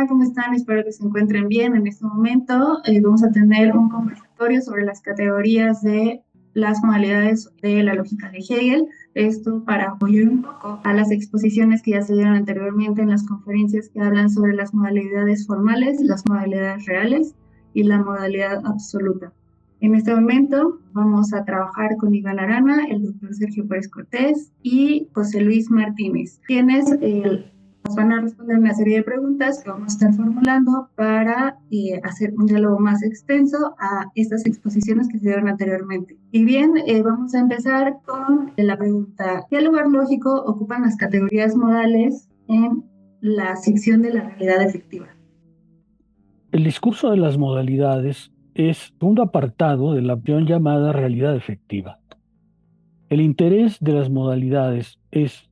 Hola, ¿cómo están? Espero que se encuentren bien. En este momento vamos a tener un conversatorio sobre las categorías de las modalidades de la lógica de Hegel. Esto para apoyar un poco a las exposiciones que ya se dieron anteriormente en las conferencias que hablan sobre las modalidades formales, las modalidades reales y la modalidad absoluta. En este momento vamos a trabajar con Iván Arana, el doctor Sergio Pérez Cortés y José Luis Martínez, quienes nos van a responder una serie de preguntas que vamos a estar formulando para hacer un diálogo más extenso a estas exposiciones que se dieron anteriormente. Y bien, vamos a empezar con la pregunta: ¿qué lugar lógico ocupan las categorías modales en la sección de la realidad efectiva? El discurso de las modalidades es un apartado de la opción llamada realidad efectiva. El interés de las modalidades es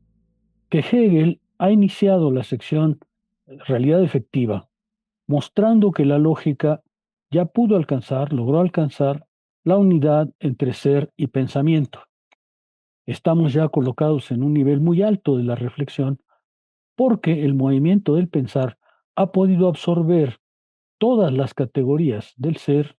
que Hegel ha iniciado la sección realidad efectiva, mostrando que la lógica ya logró alcanzar la unidad entre ser y pensamiento. Estamos ya colocados en un nivel muy alto de la reflexión porque el movimiento del pensar ha podido absorber todas las categorías del ser,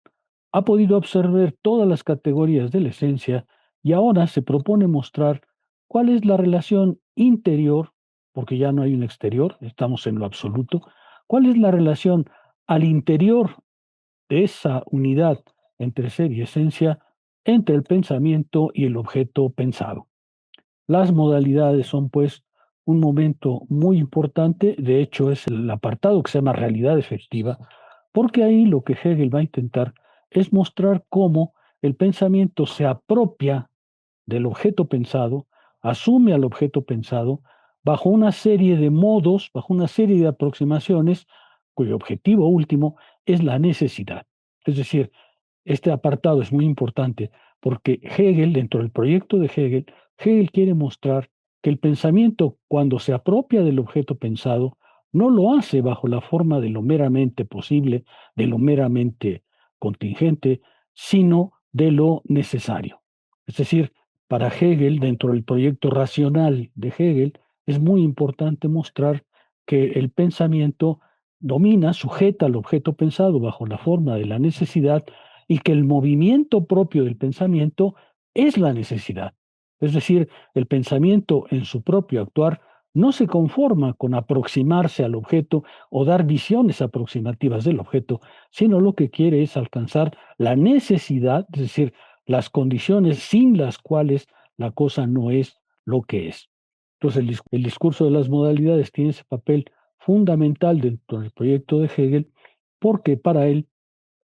ha podido absorber todas las categorías de la esencia y ahora se propone mostrar cuál es la relación interior, porque ya no hay un exterior, estamos en lo absoluto, cuál es la relación al interior de esa unidad entre ser y esencia, entre el pensamiento y el objeto pensado. Las modalidades son pues un momento muy importante, de hecho es el apartado que se llama realidad efectiva, porque ahí lo que Hegel va a intentar es mostrar cómo el pensamiento se apropia del objeto pensado, asume al objeto pensado bajo una serie de modos, bajo una serie de aproximaciones, cuyo objetivo último es la necesidad. Es decir, este apartado es muy importante porque Hegel, dentro del proyecto de Hegel, Hegel quiere mostrar que el pensamiento, cuando se apropia del objeto pensado, no lo hace bajo la forma de lo meramente posible, de lo meramente contingente, sino de lo necesario. Es decir, para Hegel, dentro del proyecto racional de Hegel, es muy importante mostrar que el pensamiento domina, sujeta al objeto pensado bajo la forma de la necesidad y que el movimiento propio del pensamiento es la necesidad. Es decir, el pensamiento en su propio actuar no se conforma con aproximarse al objeto o dar visiones aproximativas del objeto, sino lo que quiere es alcanzar la necesidad, es decir, las condiciones sin las cuales la cosa no es lo que es. Entonces, el discurso de las modalidades tiene ese papel fundamental dentro del proyecto de Hegel, porque para él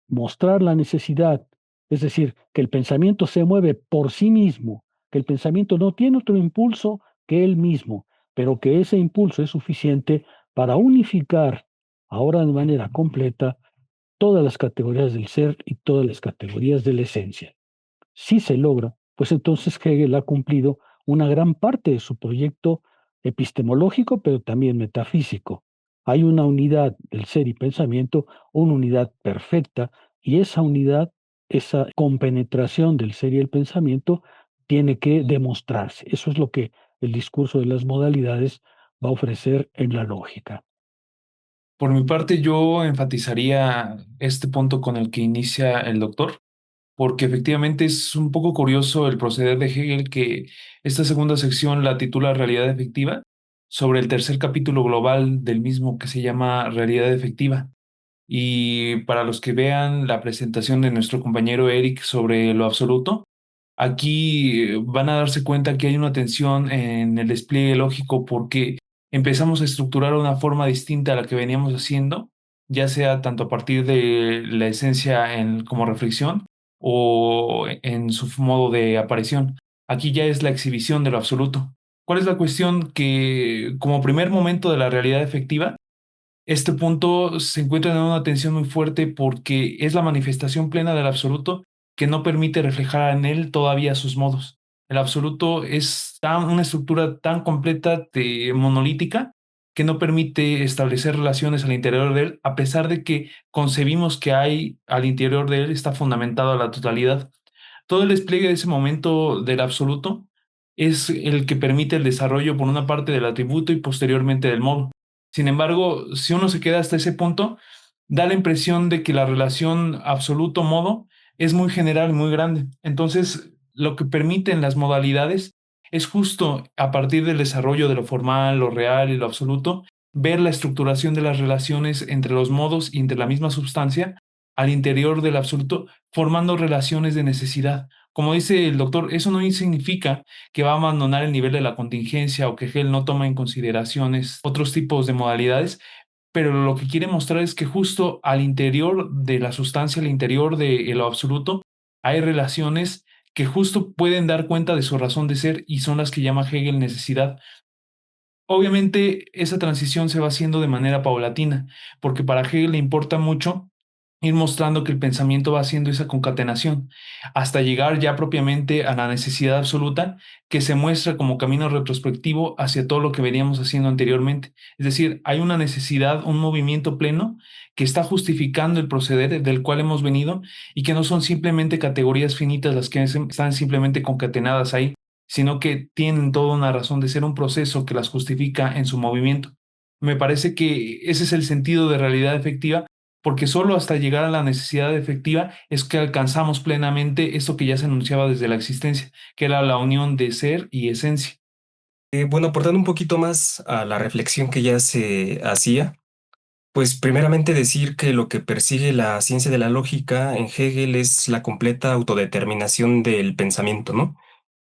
mostrar la necesidad, es decir, que el pensamiento se mueve por sí mismo, que el pensamiento no tiene otro impulso que él mismo, pero que ese impulso es suficiente para unificar ahora de manera completa todas las categorías del ser y todas las categorías de la esencia. Si se logra, pues entonces Hegel ha cumplido una gran parte de su proyecto epistemológico, pero también metafísico. Hay una unidad del ser y pensamiento, una unidad perfecta, y esa unidad, esa compenetración del ser y el pensamiento, tiene que demostrarse. Eso es lo que el discurso de las modalidades va a ofrecer en la lógica. Por mi parte, yo enfatizaría este punto con el que inicia el doctor, porque efectivamente es un poco curioso el proceder de Hegel, que esta segunda sección la titula Realidad efectiva, sobre el tercer capítulo global del mismo que se llama Realidad efectiva. Y para los que vean la presentación de nuestro compañero Eric sobre lo absoluto, aquí van a darse cuenta que hay una tensión en el despliegue lógico porque empezamos a estructurar una forma distinta a la que veníamos haciendo, ya sea tanto a partir de la esencia como reflexión o en su modo de aparición. Aquí ya es la exhibición de lo absoluto. ¿Cuál es la cuestión? Que como primer momento de la realidad efectiva, este punto se encuentra en una tensión muy fuerte porque es la manifestación plena del absoluto que no permite reflejar en él todavía sus modos. El absoluto es una estructura tan completa monolítica que no permite establecer relaciones al interior de él, a pesar de que concebimos que hay al interior de él, está fundamentado a la totalidad. Todo el despliegue de ese momento del absoluto es el que permite el desarrollo por una parte del atributo y posteriormente del modo. Sin embargo, si uno se queda hasta ese punto, da la impresión de que la relación absoluto-modo es muy general, muy grande. Entonces, lo que permiten las modalidades es justo a partir del desarrollo de lo formal, lo real y lo absoluto, ver la estructuración de las relaciones entre los modos y entre la misma sustancia al interior del absoluto, formando relaciones de necesidad. Como dice el doctor, eso no significa que va a abandonar el nivel de la contingencia o que Hegel no toma en consideraciones otros tipos de modalidades, pero lo que quiere mostrar es que justo al interior de la sustancia, al interior de lo absoluto, hay relaciones que justo pueden dar cuenta de su razón de ser y son las que llama Hegel necesidad. Obviamente, esa transición se va haciendo de manera paulatina, porque para Hegel le importa mucho ir mostrando que el pensamiento va haciendo esa concatenación, hasta llegar ya propiamente a la necesidad absoluta, que se muestra como camino retrospectivo hacia todo lo que veníamos haciendo anteriormente. Es decir, hay una necesidad, un movimiento pleno que está justificando el proceder del cual hemos venido y que no son simplemente categorías finitas las que están simplemente concatenadas ahí, sino que tienen toda una razón de ser, un proceso que las justifica en su movimiento. Me parece que ese es el sentido de realidad efectiva, porque solo hasta llegar a la necesidad efectiva es que alcanzamos plenamente esto que ya se anunciaba desde la existencia, que era la unión de ser y esencia. Bueno, aportando un poquito más a la reflexión que ya se hacía, pues primeramente decir que lo que persigue la ciencia de la lógica en Hegel es la completa autodeterminación del pensamiento, ¿no?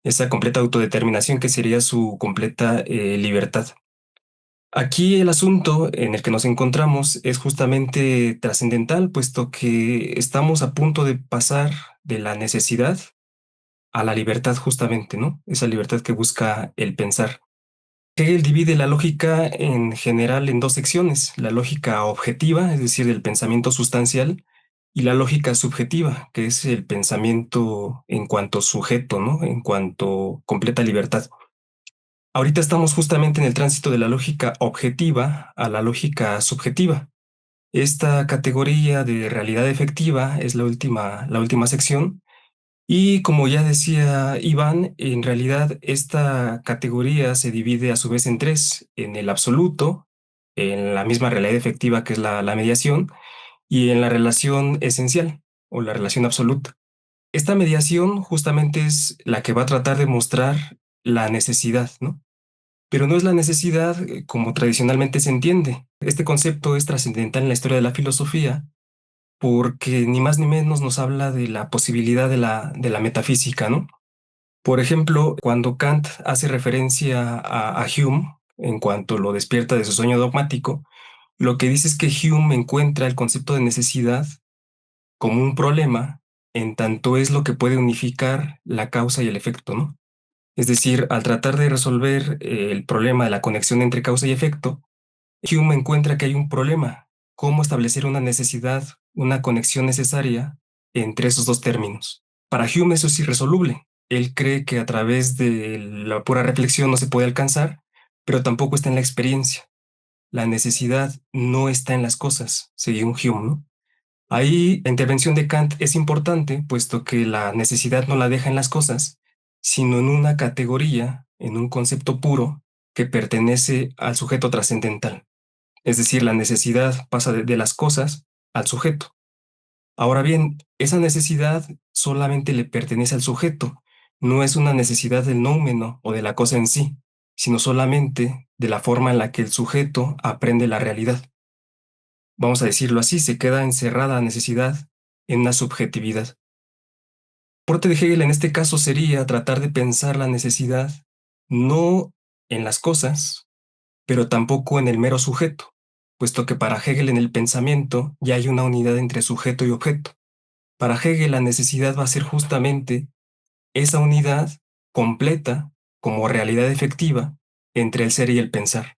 Esa completa autodeterminación que sería su completa libertad. Aquí el asunto en el que nos encontramos es justamente trascendental, puesto que estamos a punto de pasar de la necesidad a la libertad justamente, ¿no? Esa libertad que busca el pensar. Hegel divide la lógica en general en dos secciones, la lógica objetiva, es decir, el pensamiento sustancial, y la lógica subjetiva, que es el pensamiento en cuanto sujeto, ¿no? En cuanto completa libertad. Ahorita estamos justamente en el tránsito de la lógica objetiva a la lógica subjetiva. Esta categoría de realidad efectiva es la última sección. Y como ya decía Iván, en realidad esta categoría se divide a su vez en tres, en el absoluto, en la misma realidad efectiva que es la mediación, y en la relación esencial o la relación absoluta. Esta mediación justamente es la que va a tratar de mostrar la necesidad, ¿no? Pero no es la necesidad como tradicionalmente se entiende. Este concepto es trascendental en la historia de la filosofía porque ni más ni menos nos habla de la posibilidad de la metafísica, ¿no? Por ejemplo, cuando Kant hace referencia a Hume en cuanto lo despierta de su sueño dogmático, lo que dice es que Hume encuentra el concepto de necesidad como un problema en tanto es lo que puede unificar la causa y el efecto, ¿no? Es decir, al tratar de resolver el problema de la conexión entre causa y efecto, Hume encuentra que hay un problema, cómo establecer una necesidad, una conexión necesaria entre esos dos términos. Para Hume eso es irresoluble. Él cree que a través de la pura reflexión no se puede alcanzar, pero tampoco está en la experiencia. La necesidad no está en las cosas, según Hume, ¿no? Ahí la intervención de Kant es importante, puesto que la necesidad no la deja en las cosas, sino en una categoría, en un concepto puro que pertenece al sujeto trascendental. Es decir, la necesidad pasa de las cosas al sujeto. Ahora bien, esa necesidad solamente le pertenece al sujeto, no es una necesidad del nóumeno o de la cosa en sí, sino solamente de la forma en la que el sujeto aprende la realidad. Vamos a decirlo así, se queda encerrada la necesidad en una subjetividad. El aporte de Hegel en este caso sería tratar de pensar la necesidad no en las cosas, pero tampoco en el mero sujeto, puesto que para Hegel en el pensamiento ya hay una unidad entre sujeto y objeto. Para Hegel la necesidad va a ser justamente esa unidad completa como realidad efectiva entre el ser y el pensar.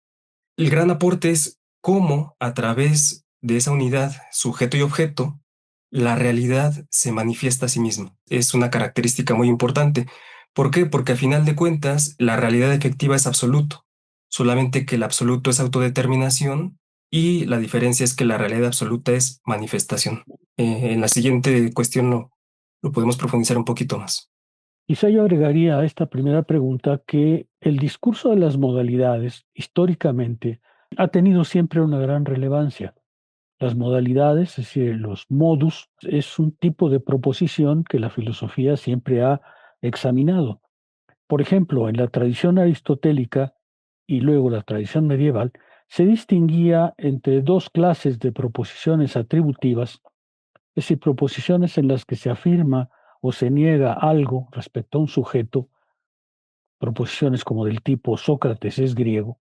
El gran aporte es cómo a través de esa unidad sujeto y objeto, la realidad se manifiesta a sí misma. Es una característica muy importante. ¿Por qué? Porque a final de cuentas la realidad efectiva es absoluto, solamente que el absoluto es autodeterminación y la diferencia es que la realidad absoluta es manifestación. En la siguiente cuestión lo podemos profundizar un poquito más. Quizá yo agregaría a esta primera pregunta que el discurso de las modalidades históricamente ha tenido siempre una gran relevancia. Las modalidades, es decir, los modus, es un tipo de proposición que la filosofía siempre ha examinado. Por ejemplo, en la tradición aristotélica y luego la tradición medieval, se distinguía entre dos clases de proposiciones atributivas, es decir, proposiciones en las que se afirma o se niega algo respecto a un sujeto, proposiciones como del tipo Sócrates es griego,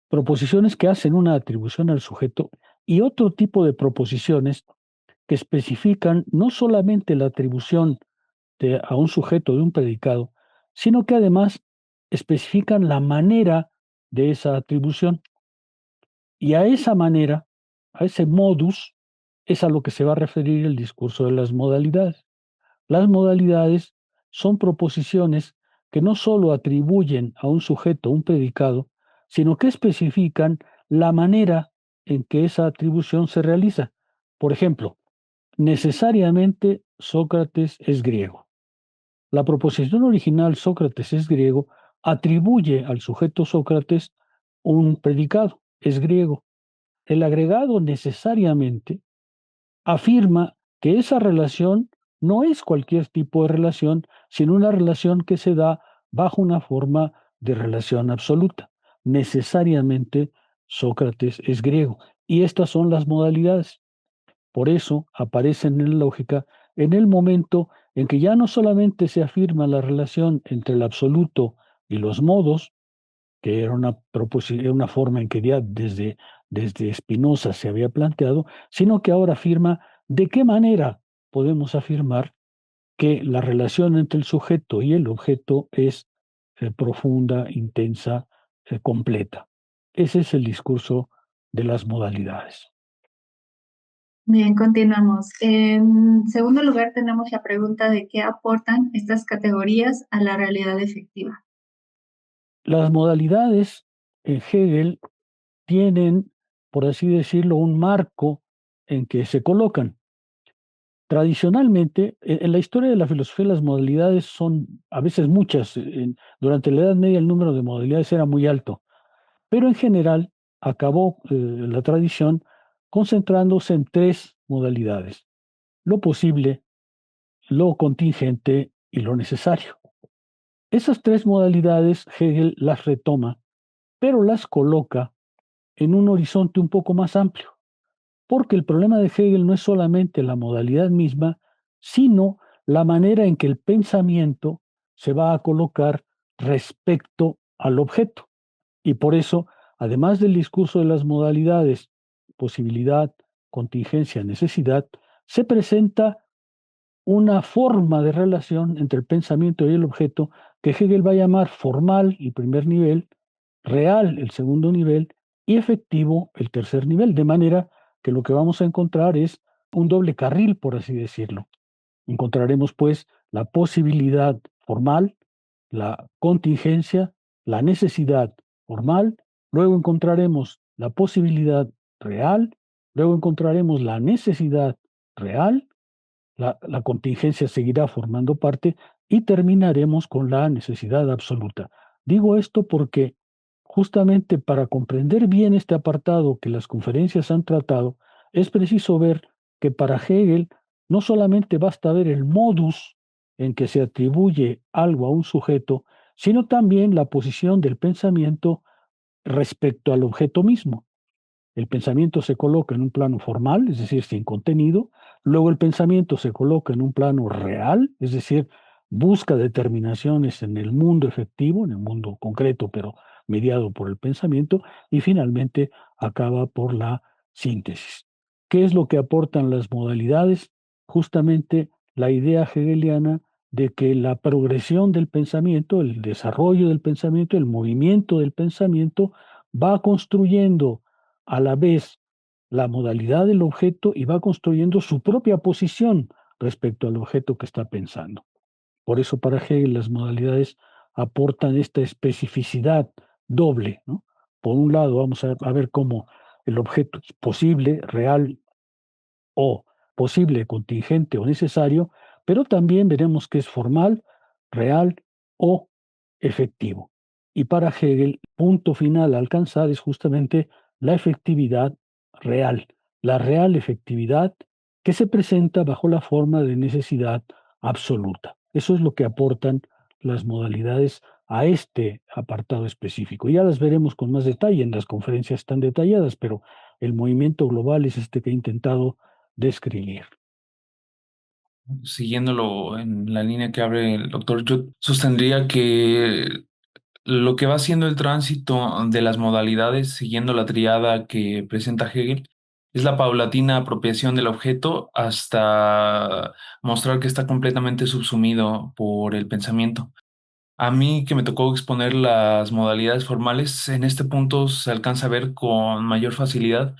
proposiciones que hacen una atribución al sujeto y otro tipo de proposiciones que especifican no solamente la atribución a un sujeto de un predicado, sino que además especifican la manera de esa atribución. Y a esa manera, a ese modus, es a lo que se va a referir el discurso de las modalidades. Las modalidades son proposiciones que no solo atribuyen a un sujeto un predicado, sino que especifican la manera en que esa atribución se realiza. Por ejemplo, necesariamente Sócrates es griego. La proposición original Sócrates es griego atribuye al sujeto Sócrates un predicado, es griego. El agregado necesariamente afirma que esa relación no es cualquier tipo de relación, sino una relación que se da bajo una forma de relación absoluta. Necesariamente Sócrates es griego. Y estas son las modalidades. Por eso aparecen en la lógica en el momento en que ya no solamente se afirma la relación entre el absoluto y los modos, que era era una forma en que ya desde Spinoza se había planteado, sino que ahora afirma de qué manera podemos afirmar que la relación entre el sujeto y el objeto es profunda, intensa, completa. Ese es el discurso de las modalidades. Bien, continuamos. En segundo lugar, tenemos la pregunta de qué aportan estas categorías a la realidad efectiva. Las modalidades en Hegel tienen, por así decirlo, un marco en que se colocan. Tradicionalmente, en la historia de la filosofía, las modalidades son a veces muchas. Durante la Edad Media el número de modalidades era muy alto, pero en general acabó la tradición concentrándose en tres modalidades: lo posible, lo contingente y lo necesario. Esas tres modalidades Hegel las retoma, pero las coloca en un horizonte un poco más amplio, porque el problema de Hegel no es solamente la modalidad misma, sino la manera en que el pensamiento se va a colocar respecto al objeto. Y por eso, además del discurso de las modalidades, posibilidad, contingencia, necesidad, se presenta una forma de relación entre el pensamiento y el objeto que Hegel va a llamar formal, el primer nivel, real, el segundo nivel, y efectivo, el tercer nivel, de manera que lo que vamos a encontrar es un doble carril, por así decirlo. Encontraremos pues la posibilidad formal, la contingencia, la necesidad formal, luego encontraremos la posibilidad real, luego encontraremos la necesidad real, la contingencia seguirá formando parte y terminaremos con la necesidad absoluta. Digo esto porque justamente para comprender bien este apartado que las conferencias han tratado, es preciso ver que para Hegel no solamente basta ver el modus en que se atribuye algo a un sujeto, sino también la posición del pensamiento respecto al objeto mismo. El pensamiento se coloca en un plano formal, es decir, sin contenido. Luego el pensamiento se coloca en un plano real, es decir, busca determinaciones en el mundo efectivo, en el mundo concreto, pero mediado por el pensamiento. Y finalmente acaba por la síntesis. ¿Qué es lo que aportan las modalidades? Justamente la idea hegeliana de que la progresión del pensamiento, el desarrollo del pensamiento, el movimiento del pensamiento va construyendo a la vez la modalidad del objeto y va construyendo su propia posición respecto al objeto que está pensando. Por eso para Hegel las modalidades aportan esta especificidad doble, ¿no? Por un lado vamos a ver cómo el objeto es posible, real o posible, contingente o necesario, pero también veremos que es formal, real o efectivo. Y para Hegel, punto final a alcanzar es justamente la efectividad real, la real efectividad que se presenta bajo la forma de necesidad absoluta. Eso es lo que aportan las modalidades a este apartado específico. Ya las veremos con más detalle en las conferencias tan detalladas, pero el movimiento global es este que he intentado describir. Siguiéndolo en la línea que abre el doctor, yo sostendría que lo que va siendo el tránsito de las modalidades, siguiendo la triada que presenta Hegel, es la paulatina apropiación del objeto hasta mostrar que está completamente subsumido por el pensamiento. A mí que me tocó exponer las modalidades formales, en este punto se alcanza a ver con mayor facilidad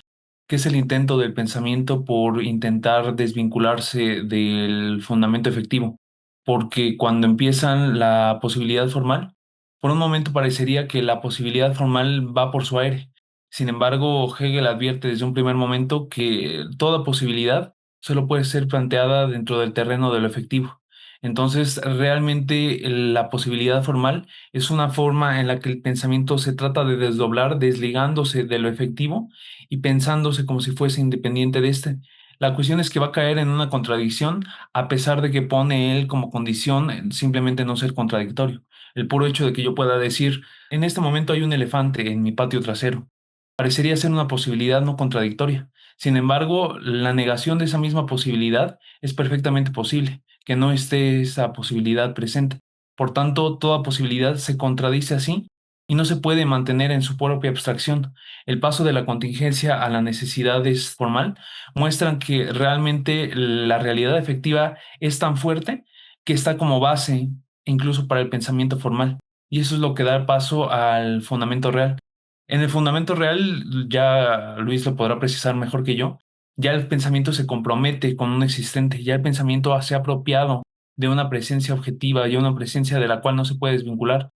que es el intento del pensamiento por intentar desvincularse del fundamento efectivo, porque cuando empiezan la posibilidad formal, por un momento parecería que la posibilidad formal va por su aire. Sin embargo, Hegel advierte desde un primer momento que toda posibilidad solo puede ser planteada dentro del terreno de lo efectivo. Entonces, realmente la posibilidad formal es una forma en la que el pensamiento se trata de desdoblar, desligándose de lo efectivo y pensándose como si fuese independiente de este. La cuestión es que va a caer en una contradicción, a pesar de que pone él como condición simplemente no ser contradictorio. El puro hecho de que yo pueda decir, en este momento hay un elefante en mi patio trasero, parecería ser una posibilidad no contradictoria. Sin embargo, la negación de esa misma posibilidad es perfectamente posible, que no esté esa posibilidad presente. Por tanto, toda posibilidad se contradice así y no se puede mantener en su propia abstracción. El paso de la contingencia a la necesidad es formal muestran que realmente la realidad efectiva es tan fuerte que está como base incluso para el pensamiento formal. Y eso es lo que da paso al fundamento real. En el fundamento real, ya Luis lo podrá precisar mejor que yo, ya el pensamiento se compromete con un existente, ya el pensamiento se ha apropiado de una presencia objetiva y una presencia de la cual no se puede desvincular.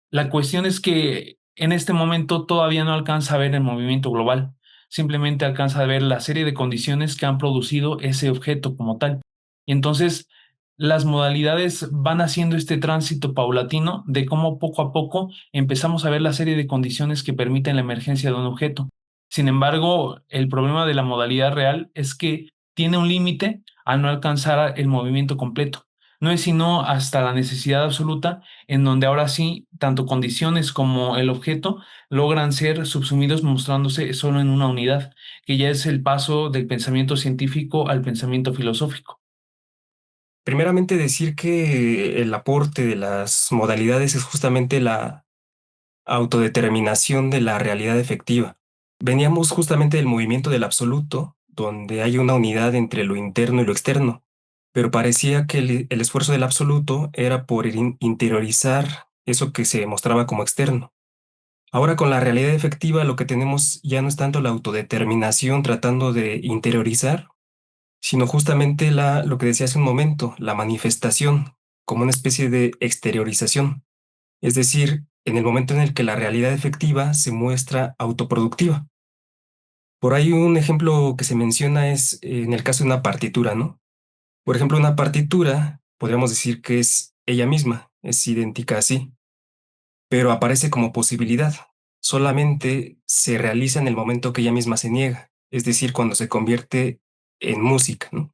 La cuestión es que en este momento todavía no alcanza a ver el movimiento global, simplemente alcanza a ver la serie de condiciones que han producido ese objeto como tal. Y entonces las modalidades van haciendo este tránsito paulatino de cómo poco a poco empezamos a ver la serie de condiciones que permiten la emergencia de un objeto. Sin embargo, el problema de la modalidad real es que tiene un límite al no alcanzar el movimiento completo. No es sino hasta la necesidad absoluta en donde ahora sí, tanto condiciones como el objeto logran ser subsumidos mostrándose solo en una unidad, que ya es el paso del pensamiento científico al pensamiento filosófico. Primeramente decir que el aporte de las modalidades es justamente la autodeterminación de la realidad efectiva. Veníamos justamente del movimiento del absoluto, donde hay una unidad entre lo interno y lo externo, pero parecía que el esfuerzo del absoluto era por interiorizar eso que se mostraba como externo. Ahora con la realidad efectiva lo que tenemos ya no es tanto la autodeterminación tratando de interiorizar, sino justamente lo que decía hace un momento, la manifestación, como una especie de exteriorización. Es decir, en el momento en el que la realidad efectiva se muestra autoproductiva. Por ahí un ejemplo que se menciona es en el caso de una partitura, ¿no? Por ejemplo, una partitura, podríamos decir que es ella misma, es idéntica a sí, pero aparece como posibilidad. Solamente se realiza en el momento que ella misma se niega, es decir, cuando se convierte en música, ¿no?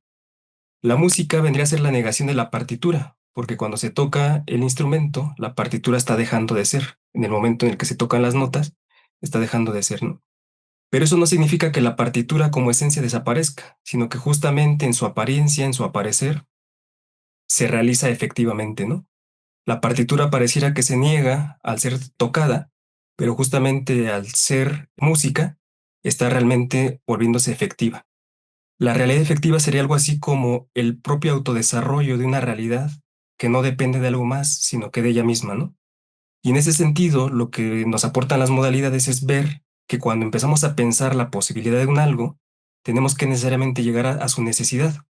La música vendría a ser la negación de la partitura, porque cuando se toca el instrumento, la partitura está dejando de ser. En el momento en el que se tocan las notas, está dejando de ser, ¿no? Pero eso no significa que la partitura como esencia desaparezca, sino que justamente en su apariencia, en su aparecer, se realiza efectivamente, ¿no? La partitura pareciera que se niega al ser tocada, pero justamente al ser música, está realmente volviéndose efectiva. La realidad efectiva sería algo así como el propio autodesarrollo de una realidad que no depende de algo más, sino que de ella misma, ¿no? Y en ese sentido, lo que nos aportan las modalidades es ver que cuando empezamos a pensar la posibilidad de un algo, tenemos que necesariamente llegar a su necesidad.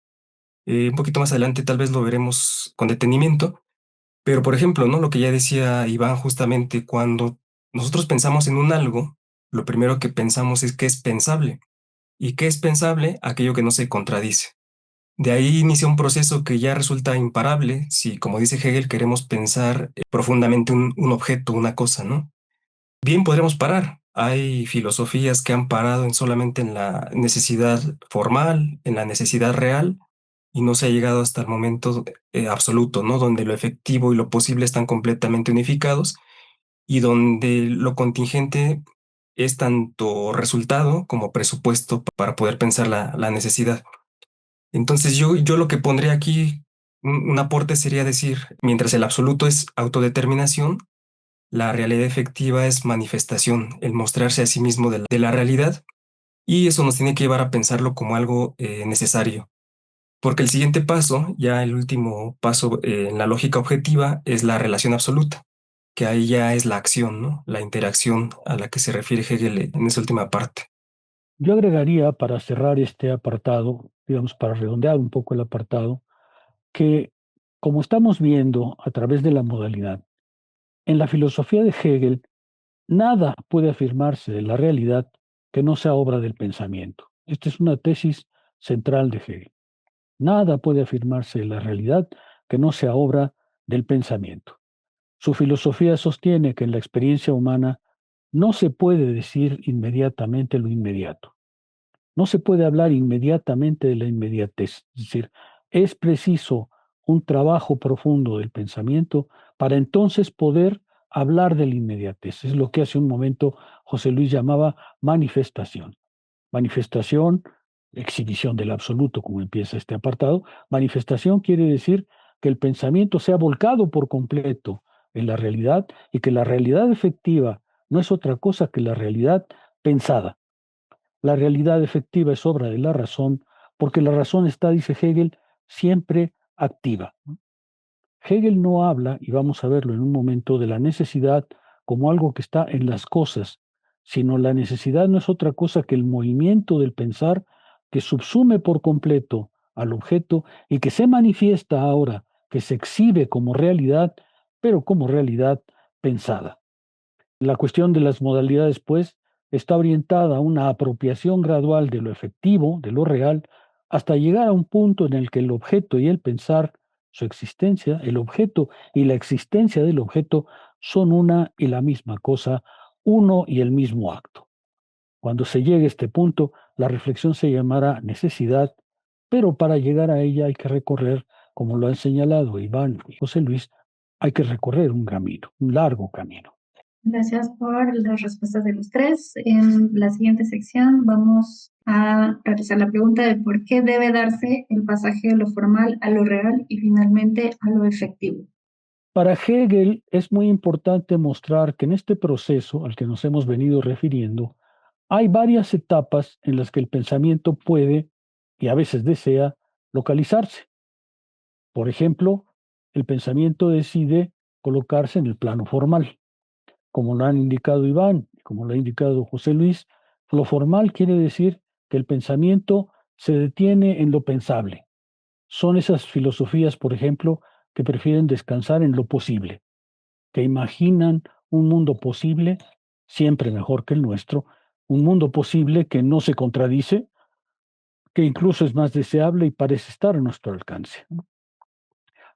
Un poquito más adelante tal vez lo veremos con detenimiento, pero por ejemplo, ¿no? Lo que ya decía Iván justamente, cuando nosotros pensamos en un algo, lo primero que pensamos es que es pensable. ¿Y qué es pensable? Aquello que no se contradice. De ahí inicia un proceso que ya resulta imparable si, como dice Hegel, queremos pensar profundamente un objeto, una cosa, ¿no? Bien, podremos parar, Hay filosofías que han parado solamente en la necesidad formal, en la necesidad real, y no se ha llegado hasta el momento absoluto, ¿no? Donde lo efectivo y lo posible están completamente unificados y donde lo contingente es tanto resultado como presupuesto para poder pensar la necesidad. Entonces yo lo que pondría aquí, un aporte sería decir, mientras el absoluto es autodeterminación, la realidad efectiva es manifestación, el mostrarse a sí mismo de la realidad, y eso nos tiene que llevar a pensarlo como algo necesario. Porque el siguiente paso, ya el último paso en la lógica objetiva, es la relación absoluta, que ahí ya es la acción, ¿no? La interacción a la que se refiere Hegel en esa última parte. Yo agregaría para cerrar este apartado, digamos, para redondear un poco el apartado, que como estamos viendo a través de la modalidad, en la filosofía de Hegel, nada puede afirmarse de la realidad que no sea obra del pensamiento. Esta es una tesis central de Hegel. Nada puede afirmarse de la realidad que no sea obra del pensamiento. Su filosofía sostiene que en la experiencia humana no se puede decir inmediatamente lo inmediato. No se puede hablar inmediatamente de la inmediatez. Es decir, es preciso un trabajo profundo del pensamiento para entonces poder hablar de la inmediatez. Es lo que hace un momento José Luis llamaba manifestación. Manifestación, exhibición del absoluto, como empieza este apartado. Manifestación quiere decir que el pensamiento sea volcado por completo en la realidad y que la realidad efectiva no es otra cosa que la realidad pensada. La realidad efectiva es obra de la razón, porque la razón está, dice Hegel, siempre activa. Hegel no habla, y vamos a verlo en un momento, de la necesidad como algo que está en las cosas, sino la necesidad no es otra cosa que el movimiento del pensar que subsume por completo al objeto y que se manifiesta ahora, que se exhibe como realidad, pero como realidad pensada. La cuestión de las modalidades, pues, está orientada a una apropiación gradual de lo efectivo, de lo real, hasta llegar a un punto en el que el objeto y el pensar, su existencia, el objeto y la existencia del objeto son una y la misma cosa, uno y el mismo acto. Cuando se llegue a este punto, la reflexión se llamará necesidad, pero para llegar a ella hay que recorrer, como lo han señalado Iván y José Luis, hay que recorrer un camino, un largo camino. Gracias por las respuestas de los tres. En la siguiente sección vamos a realizar la pregunta de por qué debe darse el pasaje de lo formal a lo real y finalmente a lo efectivo. Para Hegel es muy importante mostrar que en este proceso al que nos hemos venido refiriendo, hay varias etapas en las que el pensamiento puede, y a veces desea, localizarse. Por ejemplo, el pensamiento decide colocarse en el plano formal. Como lo han indicado Iván y como lo ha indicado José Luis, lo formal quiere decir que el pensamiento se detiene en lo pensable. Son esas filosofías, por ejemplo, que prefieren descansar en lo posible, que imaginan un mundo posible, siempre mejor que el nuestro, un mundo posible que no se contradice, que incluso es más deseable y parece estar a nuestro alcance.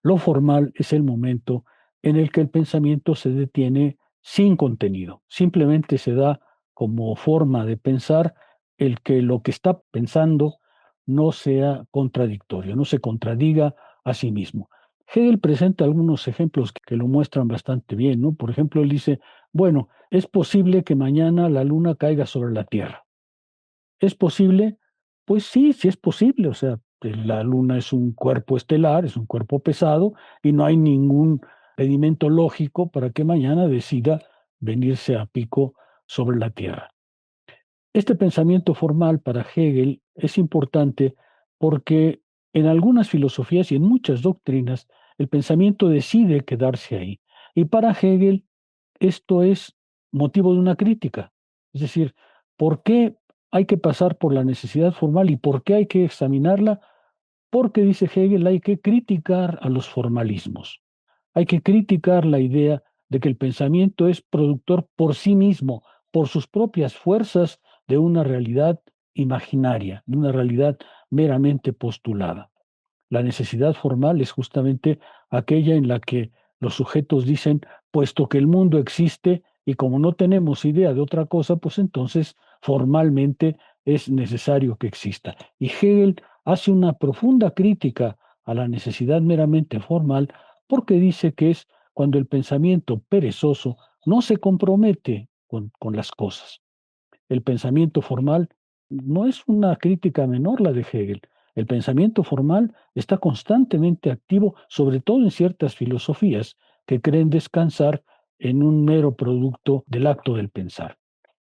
Lo formal es el momento en el que el pensamiento se detiene sin contenido, simplemente se da como forma de pensar el que lo que está pensando no sea contradictorio, no se contradiga a sí mismo. Hegel presenta algunos ejemplos que lo muestran bastante bien, ¿no? Por ejemplo, él dice, bueno, es posible que mañana la luna caiga sobre la Tierra. ¿Es posible? Pues sí, sí es posible. O sea, la Luna es un cuerpo estelar, es un cuerpo pesado y no hay ningún pedimento lógico para que mañana decida venirse a pico sobre la Tierra. Este pensamiento formal para Hegel es importante porque en algunas filosofías y en muchas doctrinas el pensamiento decide quedarse ahí. Y para Hegel esto es motivo de una crítica. Es decir, ¿por qué hay que pasar por la necesidad formal y por qué hay que examinarla? Porque, dice Hegel, hay que criticar a los formalismos. Hay que criticar la idea de que el pensamiento es productor por sí mismo, por sus propias fuerzas, de una realidad imaginaria, de una realidad meramente postulada. La necesidad formal es justamente aquella en la que los sujetos dicen, puesto que el mundo existe, y como no tenemos idea de otra cosa, pues entonces formalmente es necesario que exista. Y Hegel hace una profunda crítica a la necesidad meramente formal porque dice que es cuando el pensamiento perezoso no se compromete con las cosas. El pensamiento formal no es una crítica menor la de Hegel. El pensamiento formal está constantemente activo, sobre todo en ciertas filosofías que creen descansar en un mero producto del acto del pensar.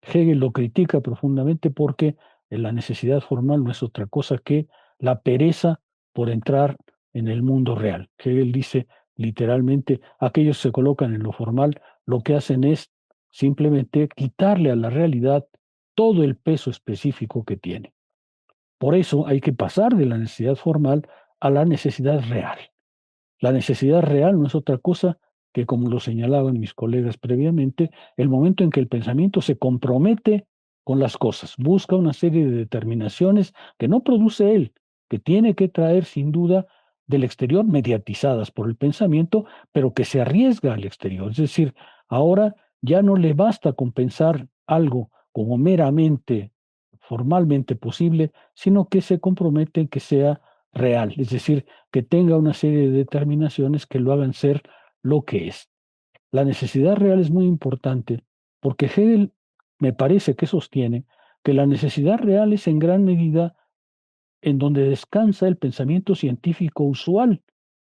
Hegel lo critica profundamente porque la necesidad formal no es otra cosa que la pereza por entrar en el mundo real. Hegel dice literalmente, aquellos que se colocan en lo formal, lo que hacen es simplemente quitarle a la realidad todo el peso específico que tiene. Por eso hay que pasar de la necesidad formal a la necesidad real. La necesidad real no es otra cosa que, como lo señalaban mis colegas previamente, el momento en que el pensamiento se compromete con las cosas, busca una serie de determinaciones que no produce él, que tiene que traer sin duda del exterior, mediatizadas por el pensamiento, pero que se arriesga al exterior. Es decir, ahora ya no le basta con pensar algo como meramente, formalmente posible, sino que se compromete en que sea real, es decir, que tenga una serie de determinaciones que lo hagan ser lo que es. La necesidad real es muy importante porque Hegel me parece que sostiene que la necesidad real es en gran medida en donde descansa el pensamiento científico usual.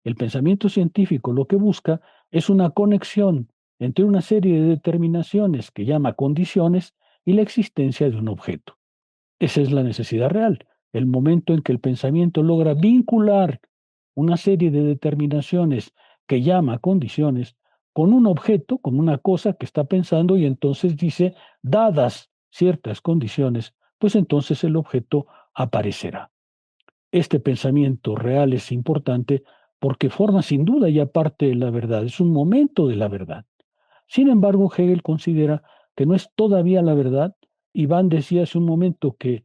El pensamiento científico lo que busca es una conexión entre una serie de determinaciones que llama condiciones y la existencia de un objeto. Esa es la necesidad real, el momento en que el pensamiento logra vincular una serie de determinaciones que llama condiciones con un objeto, con una cosa que está pensando y entonces dice, dadas ciertas condiciones, pues entonces el objeto aparecerá. Este pensamiento real es importante porque forma sin duda ya parte de la verdad, es un momento de la verdad. Sin embargo, Hegel considera que no es todavía la verdad. Iván decía hace un momento que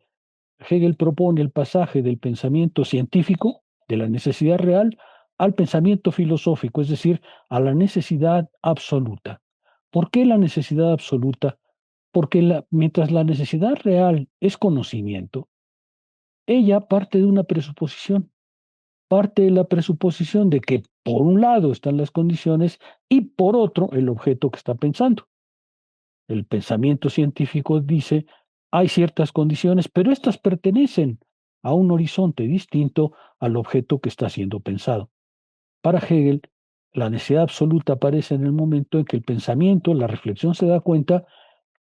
Hegel propone el pasaje del pensamiento científico, de la necesidad real, al pensamiento filosófico, es decir, a la necesidad absoluta. ¿Por qué la necesidad absoluta? Porque mientras la necesidad real es conocimiento, ella parte de una presuposición, parte de la presuposición de que por un lado están las condiciones y por otro el objeto que está pensando. El pensamiento científico dice, hay ciertas condiciones, pero estas pertenecen a un horizonte distinto al objeto que está siendo pensado. Para Hegel, la necesidad absoluta aparece en el momento en que el pensamiento, la reflexión se da cuenta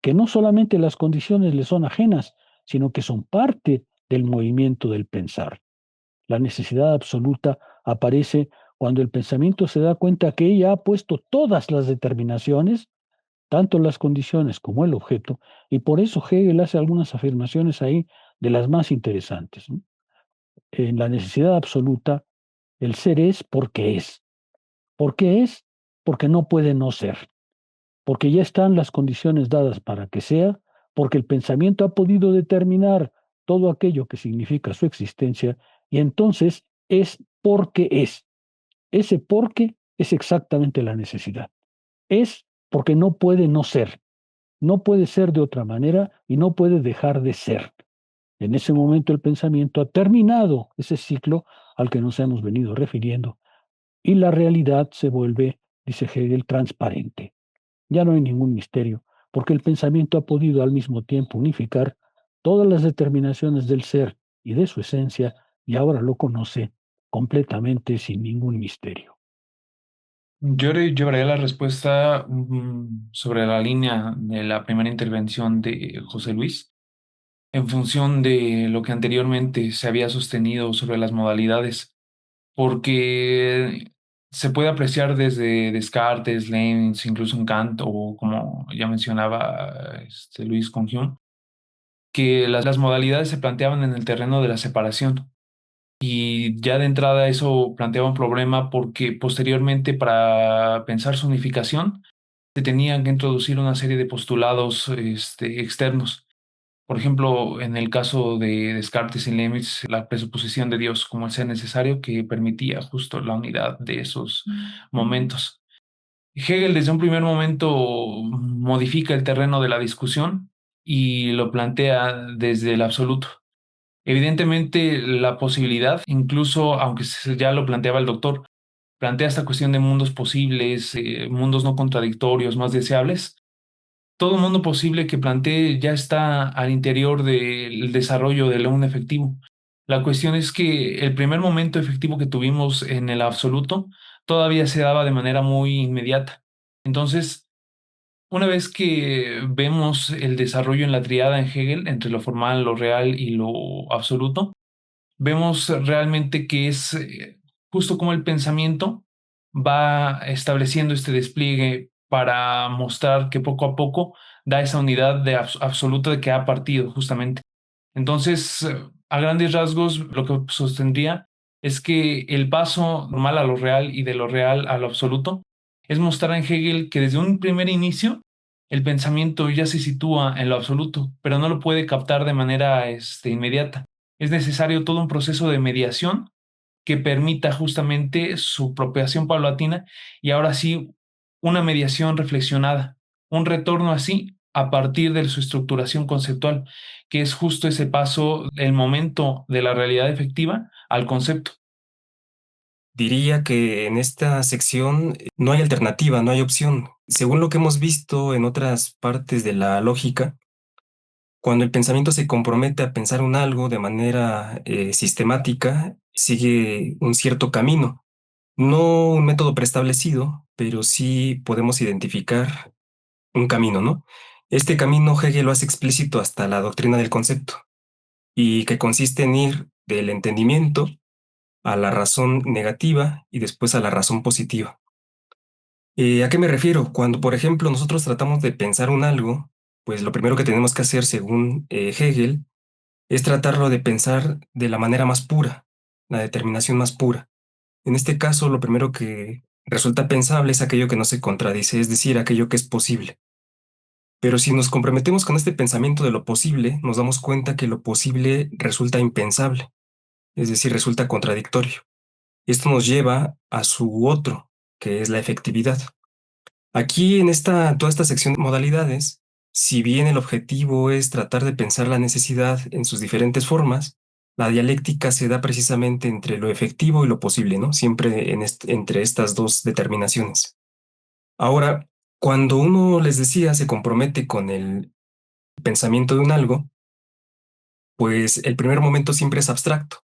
que no solamente las condiciones le son ajenas, sino que son parte del movimiento del pensar. La necesidad absoluta aparece cuando el pensamiento se da cuenta que ella ha puesto todas las determinaciones, tanto las condiciones como el objeto, y por eso Hegel hace algunas afirmaciones ahí de las más interesantes, ¿no? En la necesidad absoluta, el ser es porque es. ¿Por qué es? Porque no puede no ser, porque ya están las condiciones dadas para que sea, porque el pensamiento ha podido determinar todo aquello que significa su existencia, y entonces es porque es. Ese porque es exactamente la necesidad. Es porque no puede no ser. No puede ser de otra manera y no puede dejar de ser. En ese momento el pensamiento ha terminado ese ciclo al que nos hemos venido refiriendo y la realidad se vuelve, dice Hegel, transparente. Ya no hay ningún misterio, porque el pensamiento ha podido al mismo tiempo unificar todas las determinaciones del ser y de su esencia y ahora lo conoce completamente sin ningún misterio. Yo le llevaré la respuesta sobre la línea de la primera intervención de José Luis, en función de lo que anteriormente se había sostenido sobre las modalidades, porque se puede apreciar desde Descartes, Leibniz, incluso en Kant, o como ya mencionaba Luis con Hume, que las modalidades se planteaban en el terreno de la separación. Y ya de entrada eso planteaba un problema porque posteriormente para pensar su unificación se tenían que introducir una serie de postulados externos. Por ejemplo, en el caso de Descartes y Leibniz, la presuposición de Dios como el ser necesario que permitía justo la unidad de esos momentos. Hegel desde un primer momento modifica el terreno de la discusión y lo plantea desde el absoluto. Evidentemente, la posibilidad, incluso aunque ya lo planteaba el doctor, plantea esta cuestión de mundos posibles, mundos no contradictorios, más deseables. Todo mundo posible que plantee ya está al interior del desarrollo del un efectivo. La cuestión es que el primer momento efectivo que tuvimos en el absoluto todavía se daba de manera muy inmediata. Entonces, una vez que vemos el desarrollo en la triada en Hegel entre lo formal, lo real y lo absoluto, vemos realmente que es justo como el pensamiento va estableciendo este despliegue para mostrar que poco a poco da esa unidad de absoluta de que ha partido justamente. Entonces, a grandes rasgos, lo que sostendría es que el paso normal a lo real y de lo real a lo absoluto es mostrar en Hegel que desde un primer inicio el pensamiento ya se sitúa en lo absoluto, pero no lo puede captar de manera inmediata. Es necesario todo un proceso de mediación que permita justamente su propagación paulatina y ahora sí una mediación reflexionada, un retorno así a partir de su estructuración conceptual, que es justo ese paso, el momento de la realidad efectiva al concepto. Diría que en esta sección no hay alternativa, no hay opción. Según lo que hemos visto en otras partes de la lógica, cuando el pensamiento se compromete a pensar un algo de manera sistemática, sigue un cierto camino. No un método preestablecido, pero sí podemos identificar un camino, ¿no? Este camino Hegel lo hace explícito hasta la doctrina del concepto, y que consiste en ir del entendimiento a la razón negativa y después a la razón positiva. ¿A qué me refiero? Cuando, por ejemplo, nosotros tratamos de pensar un algo, pues lo primero que tenemos que hacer, según Hegel, es tratarlo de pensar de la manera más pura, la determinación más pura. En este caso, lo primero que resulta pensable es aquello que no se contradice, es decir, aquello que es posible. Pero si nos comprometemos con este pensamiento de lo posible, nos damos cuenta que lo posible resulta impensable, es decir, resulta contradictorio. Esto nos lleva a su otro, que es la efectividad. Aquí en toda esta sección de modalidades, si bien el objetivo es tratar de pensar la necesidad en sus diferentes formas, la dialéctica se da precisamente entre lo efectivo y lo posible, ¿no? Siempre entre estas dos determinaciones. Ahora, cuando uno, les decía, se compromete con el pensamiento de un algo, pues el primer momento siempre es abstracto.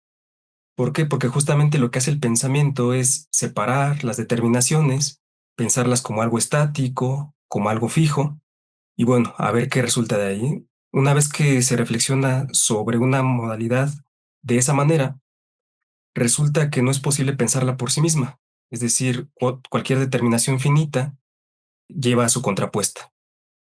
¿Por qué? Porque justamente lo que hace el pensamiento es separar las determinaciones, pensarlas como algo estático, como algo fijo, y bueno, a ver qué resulta de ahí. Una vez que se reflexiona sobre una modalidad de esa manera, resulta que no es posible pensarla por sí misma. Es decir, cualquier determinación finita lleva a su contrapuesta.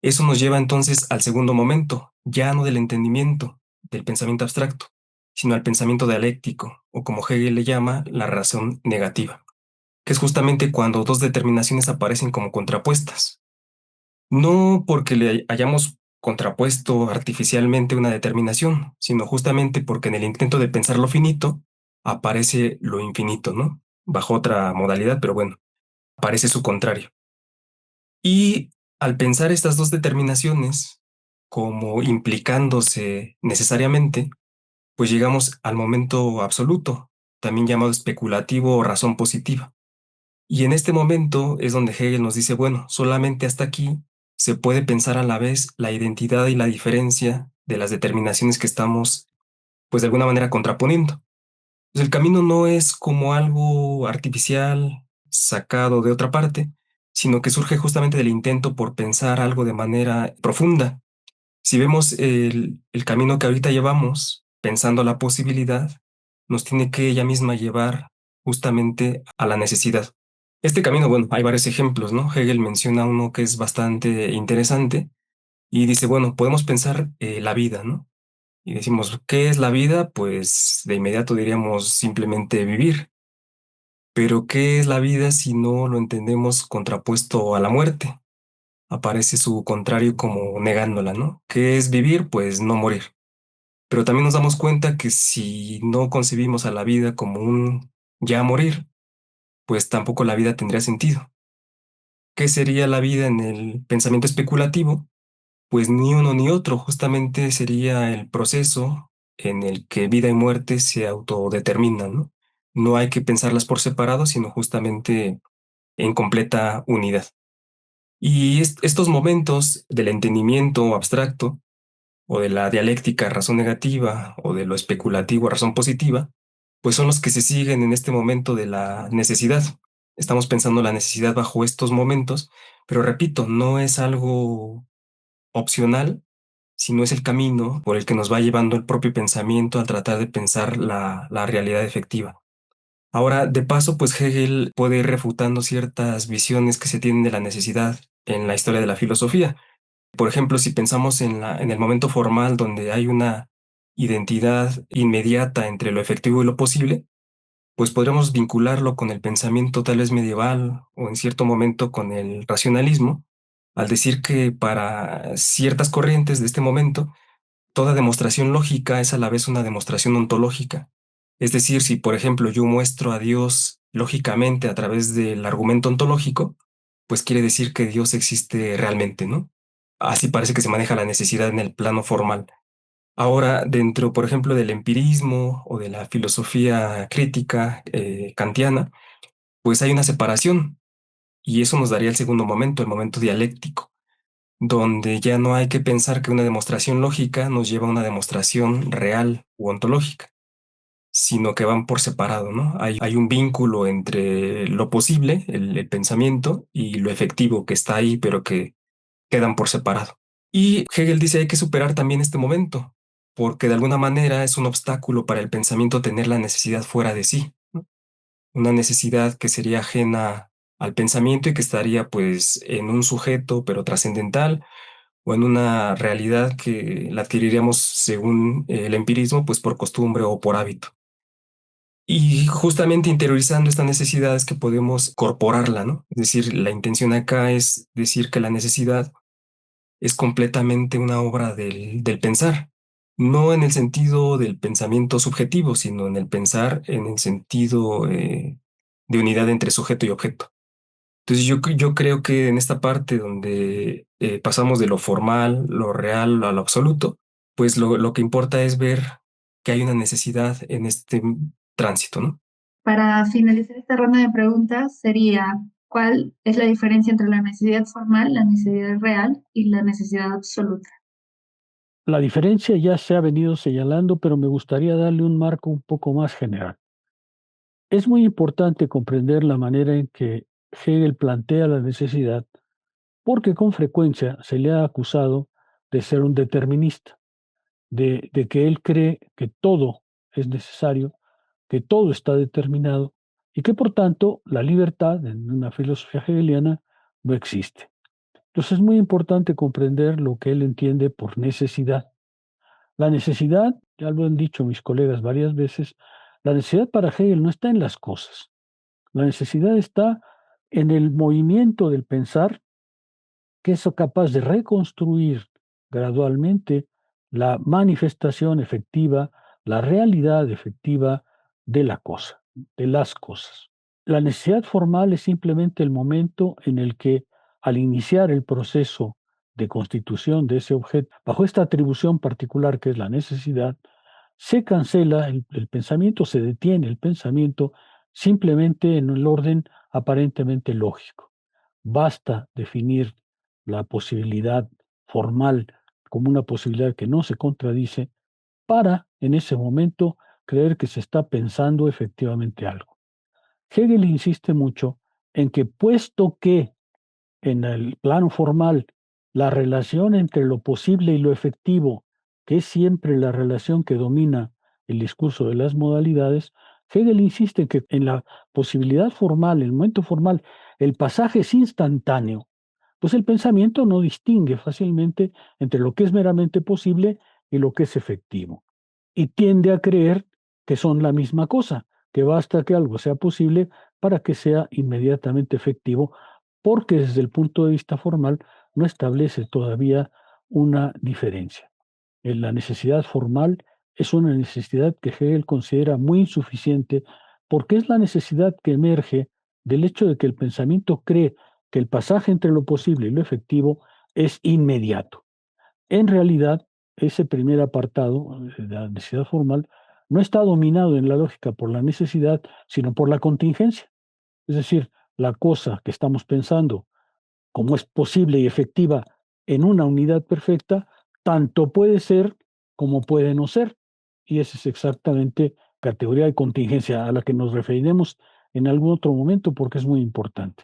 Eso nos lleva entonces al segundo momento, ya no del entendimiento, del pensamiento abstracto, sino al pensamiento dialéctico, o como Hegel le llama, la razón negativa, que es justamente cuando dos determinaciones aparecen como contrapuestas. No porque le hayamos contrapuesto artificialmente una determinación, sino justamente porque en el intento de pensar lo finito aparece lo infinito, ¿no? Bajo otra modalidad, pero bueno, aparece su contrario. Y al pensar estas dos determinaciones como implicándose necesariamente, pues llegamos al momento absoluto, también llamado especulativo o razón positiva. Y en este momento es donde Hegel nos dice, bueno, solamente hasta aquí se puede pensar a la vez la identidad y la diferencia de las determinaciones que estamos, pues de alguna manera contraponiendo. Pues el camino no es como algo artificial, sacado de otra parte, sino que surge justamente del intento por pensar algo de manera profunda. Si vemos el camino que ahorita llevamos, pensando la posibilidad, nos tiene que ella misma llevar justamente a la necesidad. Este camino, bueno, hay varios ejemplos, ¿no? Hegel menciona uno que es bastante interesante y dice, bueno, podemos pensar la vida, ¿no? Y decimos, ¿qué es la vida? Pues de inmediato diríamos simplemente vivir. Pero ¿qué es la vida si no lo entendemos contrapuesto a la muerte? Aparece su contrario como negándola, ¿no? ¿Qué es vivir? Pues no morir. Pero también nos damos cuenta que si no concebimos a la vida como un ya morir, pues tampoco la vida tendría sentido. ¿Qué sería la vida en el pensamiento especulativo? Pues ni uno ni otro, justamente sería el proceso en el que vida y muerte se autodeterminan, ¿no? No hay que pensarlas por separado, sino justamente en completa unidad. Y estos momentos del entendimiento abstracto, o de la dialéctica razón negativa, o de lo especulativo razón positiva, pues son los que se siguen en este momento de la necesidad. Estamos pensando la necesidad bajo estos momentos, pero repito, no es algo opcional, sino es el camino por el que nos va llevando el propio pensamiento al tratar de pensar la realidad efectiva. Ahora, de paso, pues Hegel puede ir refutando ciertas visiones que se tienen de la necesidad en la historia de la filosofía. Por ejemplo, si pensamos en el momento formal donde hay una identidad inmediata entre lo efectivo y lo posible, pues podríamos vincularlo con el pensamiento tal vez medieval o en cierto momento con el racionalismo, al decir que para ciertas corrientes de este momento, toda demostración lógica es a la vez una demostración ontológica. Es decir, si por ejemplo yo muestro a Dios lógicamente a través del argumento ontológico, pues quiere decir que Dios existe realmente, ¿no? Así parece que se maneja la necesidad en el plano formal. Ahora, dentro, por ejemplo, del empirismo o de la filosofía crítica kantiana, pues hay una separación y eso nos daría el segundo momento, el momento dialéctico, donde ya no hay que pensar que una demostración lógica nos lleva a una demostración real u ontológica, sino que van por separado, ¿no? Hay un vínculo entre lo posible, el pensamiento, y lo efectivo que está ahí, pero que quedan por separado. Y Hegel dice hay que superar también este momento, porque de alguna manera es un obstáculo para el pensamiento tener la necesidad fuera de sí, ¿no? Una necesidad que sería ajena al pensamiento y que estaría pues en un sujeto pero trascendental o en una realidad que la adquiriríamos según el empirismo pues por costumbre o por hábito. Y justamente interiorizando esta necesidad es que podemos corporarla, ¿no? Es decir, la intención acá es decir que la necesidad es completamente una obra del pensar, no en el sentido del pensamiento subjetivo, sino en el pensar en el sentido de unidad entre sujeto y objeto. Entonces yo creo que en esta parte donde pasamos de lo formal, lo real, a lo absoluto, pues lo que importa es ver que hay una necesidad en este tránsito, ¿no? Para finalizar esta ronda de preguntas sería, ¿cuál es la diferencia entre la necesidad formal, la necesidad real y la necesidad absoluta? La diferencia ya se ha venido señalando, pero me gustaría darle un marco un poco más general. Es muy importante comprender la manera en que Hegel plantea la necesidad, porque con frecuencia se le ha acusado de ser un determinista, de que él cree que todo es necesario, que todo está determinado y que por tanto la libertad en una filosofía hegeliana no existe. Entonces es muy importante comprender lo que él entiende por necesidad. La necesidad, ya lo han dicho mis colegas varias veces, la necesidad para Hegel no está en las cosas. La necesidad está en el movimiento del pensar que es capaz de reconstruir gradualmente la manifestación efectiva, la realidad efectiva de la cosa, de las cosas. La necesidad formal es simplemente el momento en el que, al iniciar el proceso de constitución de ese objeto, bajo esta atribución particular que es la necesidad, se cancela el pensamiento, se detiene el pensamiento simplemente en el orden aparentemente lógico. Basta definir la posibilidad formal como una posibilidad que no se contradice para, en ese momento, creer que se está pensando efectivamente algo. Hegel insiste mucho en que puesto que en el plano formal la relación entre lo posible y lo efectivo, que es siempre la relación que domina el discurso de las modalidades, Hegel insiste que en la posibilidad formal, el momento formal, el pasaje es instantáneo, pues el pensamiento no distingue fácilmente entre lo que es meramente posible y lo que es efectivo, y tiende a creer que son la misma cosa, que basta que algo sea posible para que sea inmediatamente efectivo, porque desde el punto de vista formal no establece todavía una diferencia. La necesidad formal es una necesidad que Hegel considera muy insuficiente porque es la necesidad que emerge del hecho de que el pensamiento cree que el pasaje entre lo posible y lo efectivo es inmediato. En realidad, ese primer apartado de la necesidad formal no está dominado en la lógica por la necesidad, sino por la contingencia. Es decir, la cosa que estamos pensando como es posible y efectiva en una unidad perfecta, tanto puede ser como puede no ser. Y esa es exactamente categoría de contingencia a la que nos referiremos en algún otro momento porque es muy importante.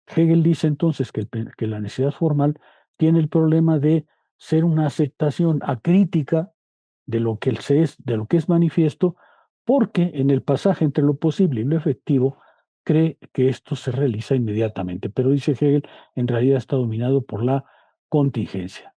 Hegel dice entonces que la necesidad formal tiene el problema de ser una aceptación acrítica de lo que de lo que es manifiesto, porque en el pasaje entre lo posible y lo efectivo cree que esto se realiza inmediatamente. Pero dice Hegel, en realidad está dominado por la contingencia.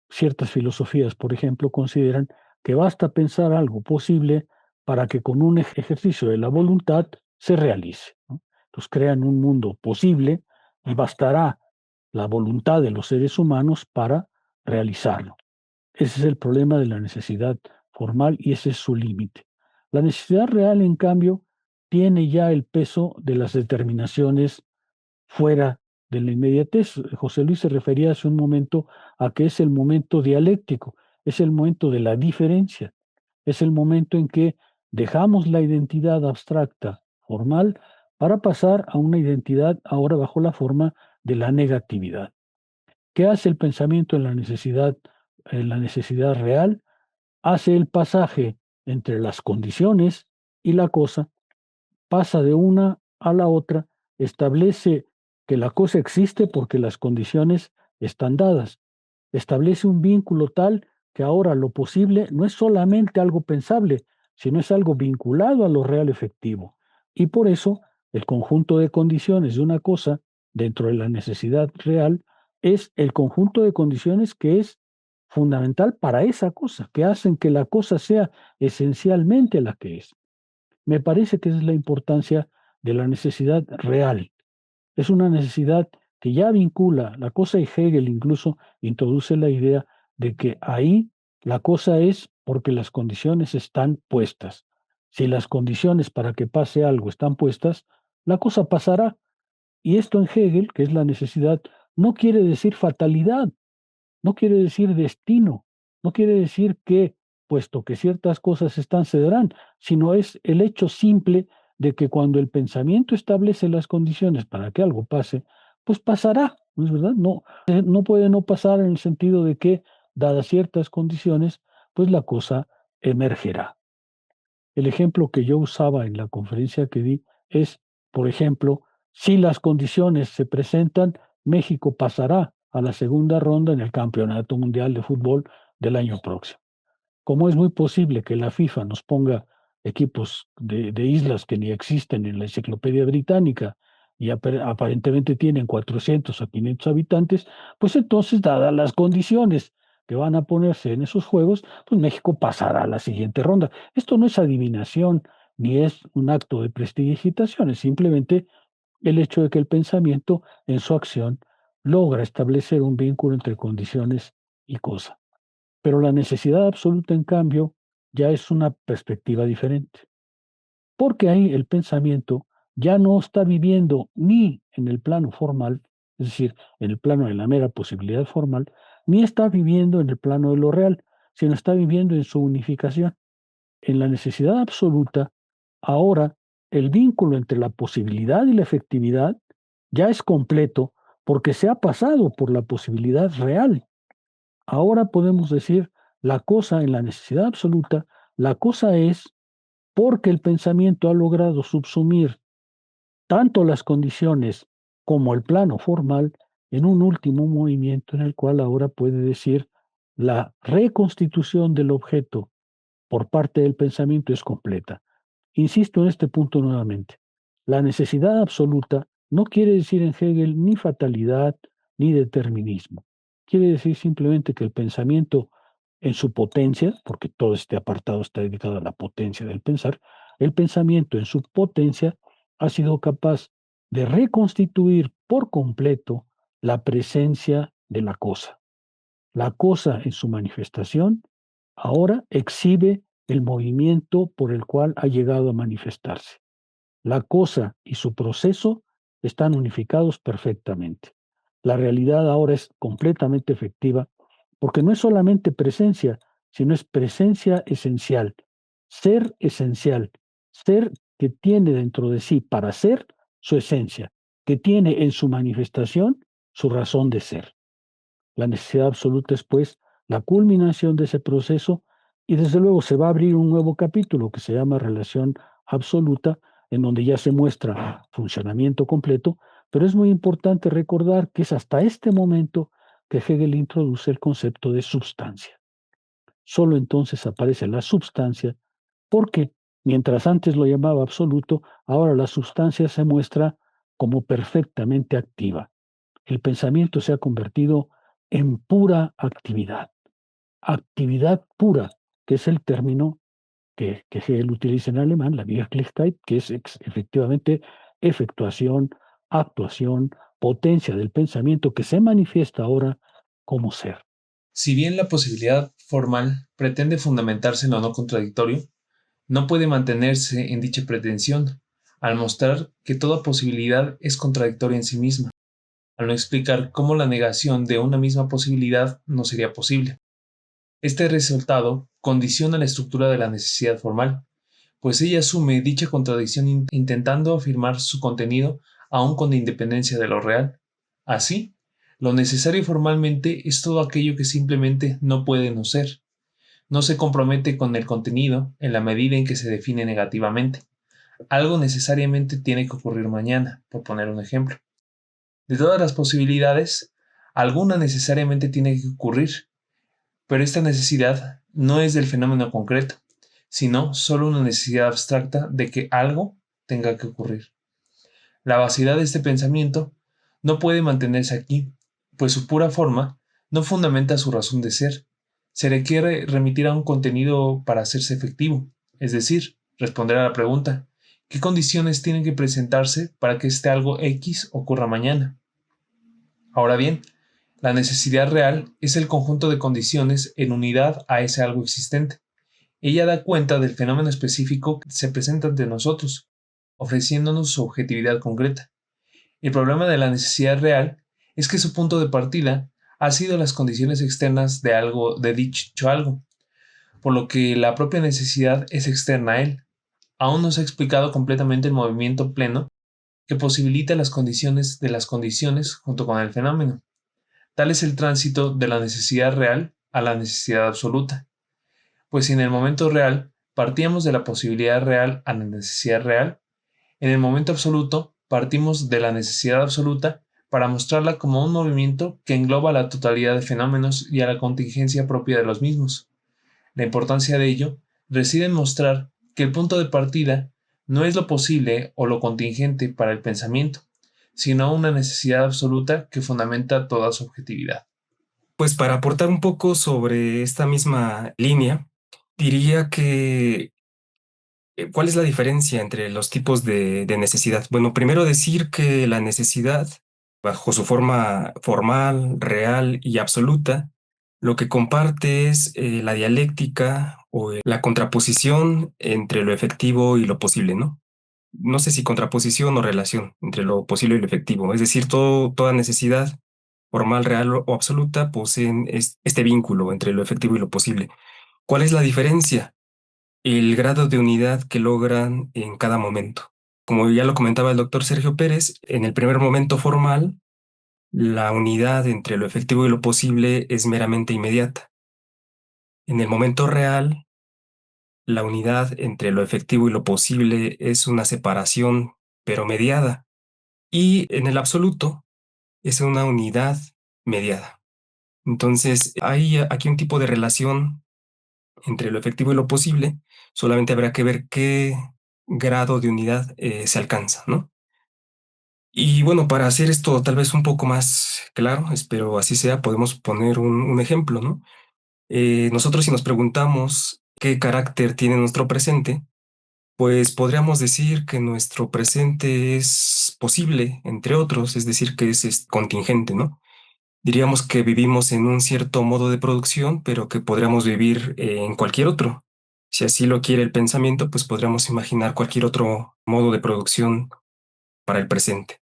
Ciertas filosofías, por ejemplo, consideran que basta pensar algo posible para que con un ejercicio de la voluntad se realice, ¿no? Entonces crean un mundo posible y bastará la voluntad de los seres humanos para realizarlo. Ese es el problema de la necesidad formal y ese es su límite. La necesidad real, en cambio, tiene ya el peso de las determinaciones fuera de la inmediatez. José Luis se refería hace un momento a que es el momento dialéctico, es el momento de la diferencia, es el momento en que dejamos la identidad abstracta formal para pasar a una identidad ahora bajo la forma de la negatividad. ¿Qué hace el pensamiento en la necesidad real? Hace el pasaje entre las condiciones y la cosa, pasa de una a la otra, establece que la cosa existe porque las condiciones están dadas, establece un vínculo tal que ahora lo posible no es solamente algo pensable, sino es algo vinculado a lo real efectivo. Y por eso el conjunto de condiciones de una cosa dentro de la necesidad real es el conjunto de condiciones que es fundamental para esa cosa, que hacen que la cosa sea esencialmente la que es. Me parece que esa es la importancia de la necesidad real. Es una necesidad que ya vincula la cosa y Hegel incluso introduce la idea de que ahí la cosa es porque las condiciones están puestas. Si las condiciones para que pase algo están puestas, la cosa pasará. Y esto en Hegel, que es la necesidad, no quiere decir fatalidad, no quiere decir destino, no quiere decir que, puesto que ciertas cosas están, se darán, sino es el hecho simple de que cuando el pensamiento establece las condiciones para que algo pase, pues pasará, ¿no es verdad? No, no puede no pasar en el sentido de que, dadas ciertas condiciones, pues la cosa emergerá. El ejemplo que yo usaba en la conferencia que di es, por ejemplo, si las condiciones se presentan, México pasará a la segunda ronda en el Campeonato Mundial de Fútbol del año próximo. Como es muy posible que la FIFA nos ponga equipos de islas que ni existen en la enciclopedia británica y aparentemente tienen 400 a 500 habitantes, pues entonces, dadas las condiciones que van a ponerse en esos juegos, pues México pasará a la siguiente ronda. Esto no es adivinación ni es un acto de prestidigitación, es simplemente el hecho de que el pensamiento en su acción logra establecer un vínculo entre condiciones y cosa. Pero la necesidad absoluta, en cambio, ya es una perspectiva diferente, porque ahí el pensamiento ya no está viviendo ni en el plano formal, es decir, en el plano de la mera posibilidad formal, ni está viviendo en el plano de lo real, sino está viviendo en su unificación. En la necesidad absoluta, ahora el vínculo entre la posibilidad y la efectividad ya es completo porque se ha pasado por la posibilidad real. Ahora podemos decir la cosa en la necesidad absoluta, la cosa es porque el pensamiento ha logrado subsumir tanto las condiciones como el plano formal en un último movimiento en el cual ahora puede decir la reconstitución del objeto por parte del pensamiento es completa. Insisto en este punto nuevamente. La necesidad absoluta no quiere decir en Hegel ni fatalidad ni determinismo. Quiere decir simplemente que el pensamiento en su potencia, porque todo este apartado está dedicado a la potencia del pensar, el pensamiento en su potencia ha sido capaz de reconstituir por completo la presencia de la cosa. La cosa en su manifestación ahora exhibe el movimiento por el cual ha llegado a manifestarse. La cosa y su proceso están unificados perfectamente. La realidad ahora es completamente efectiva porque no es solamente presencia, sino es presencia esencial, ser que tiene dentro de sí para ser su esencia, que tiene en su manifestación su razón de ser. La necesidad absoluta es, pues, la culminación de ese proceso y desde luego se va a abrir un nuevo capítulo que se llama relación absoluta, en donde ya se muestra funcionamiento completo, pero es muy importante recordar que es hasta este momento que Hegel introduce el concepto de substancia. Solo entonces aparece la substancia porque, mientras antes lo llamaba absoluto, ahora la substancia se muestra como perfectamente activa. El pensamiento se ha convertido en pura actividad pura, que es el término que Hegel utiliza en alemán, la Wirklichkeit, que es efectivamente efectuación, actuación, potencia del pensamiento que se manifiesta ahora como ser. Si bien la posibilidad formal pretende fundamentarse en lo no contradictorio, no puede mantenerse en dicha pretensión, al mostrar que toda posibilidad es contradictoria en sí misma, al no explicar cómo la negación de una misma posibilidad no sería posible. Este resultado condiciona la estructura de la necesidad formal, pues ella asume dicha contradicción intentando afirmar su contenido aún con independencia de lo real. Así, lo necesario formalmente es todo aquello que simplemente no puede no ser. No se compromete con el contenido en la medida en que se define negativamente. Algo necesariamente tiene que ocurrir mañana, por poner un ejemplo. De todas las posibilidades, alguna necesariamente tiene que ocurrir, pero esta necesidad no es del fenómeno concreto, sino solo una necesidad abstracta de que algo tenga que ocurrir. La vacidad de este pensamiento no puede mantenerse aquí, pues su pura forma no fundamenta su razón de ser. Se requiere remitir a un contenido para hacerse efectivo, es decir, responder a la pregunta, ¿qué condiciones tienen que presentarse para que este algo X ocurra mañana? Ahora bien, la necesidad real es el conjunto de condiciones en unidad a ese algo existente. Ella da cuenta del fenómeno específico que se presenta ante nosotros, ofreciéndonos su objetividad concreta. El problema de la necesidad real es que su punto de partida ha sido las condiciones externas de algo, de dicho algo, por lo que la propia necesidad es externa a él. Aún no se ha explicado completamente el movimiento pleno que posibilita las condiciones junto con el fenómeno. Tal es el tránsito de la necesidad real a la necesidad absoluta, pues si en el momento real partíamos de la posibilidad real a la necesidad real, en el momento absoluto partimos de la necesidad absoluta para mostrarla como un movimiento que engloba la totalidad de fenómenos y a la contingencia propia de los mismos. La importancia de ello reside en mostrar que el punto de partida no es lo posible o lo contingente para el pensamiento, sino una necesidad absoluta que fundamenta toda su objetividad. Pues para aportar un poco sobre esta misma línea, diría que ¿cuál es la diferencia entre los tipos de necesidad? Bueno, primero decir que la necesidad, bajo su forma formal, real y absoluta, lo que comparte es la dialéctica o la contraposición entre lo efectivo y lo posible, ¿no? No sé si contraposición o relación entre lo posible y lo efectivo. Es decir, toda necesidad formal, real o absoluta poseen este vínculo entre lo efectivo y lo posible. ¿Cuál es la diferencia? El grado de unidad que logran en cada momento. Como ya lo comentaba el doctor Sergio Pérez, en el primer momento formal, la unidad entre lo efectivo y lo posible es meramente inmediata. En el momento real, la unidad entre lo efectivo y lo posible es una separación, pero mediada. Y en el absoluto, es una unidad mediada. Entonces, hay aquí un tipo de relación entre lo efectivo y lo posible, solamente habrá que ver qué grado de unidad se alcanza, ¿no? Y bueno, para hacer esto tal vez un poco más claro, espero así sea, podemos poner un ejemplo, ¿no? Nosotros si nos preguntamos qué carácter tiene nuestro presente, pues podríamos decir que nuestro presente es posible, entre otros, es decir, que es contingente, ¿no? Diríamos que vivimos en un cierto modo de producción, pero que podríamos vivir en cualquier otro. Si así lo quiere el pensamiento, pues podríamos imaginar cualquier otro modo de producción para el presente.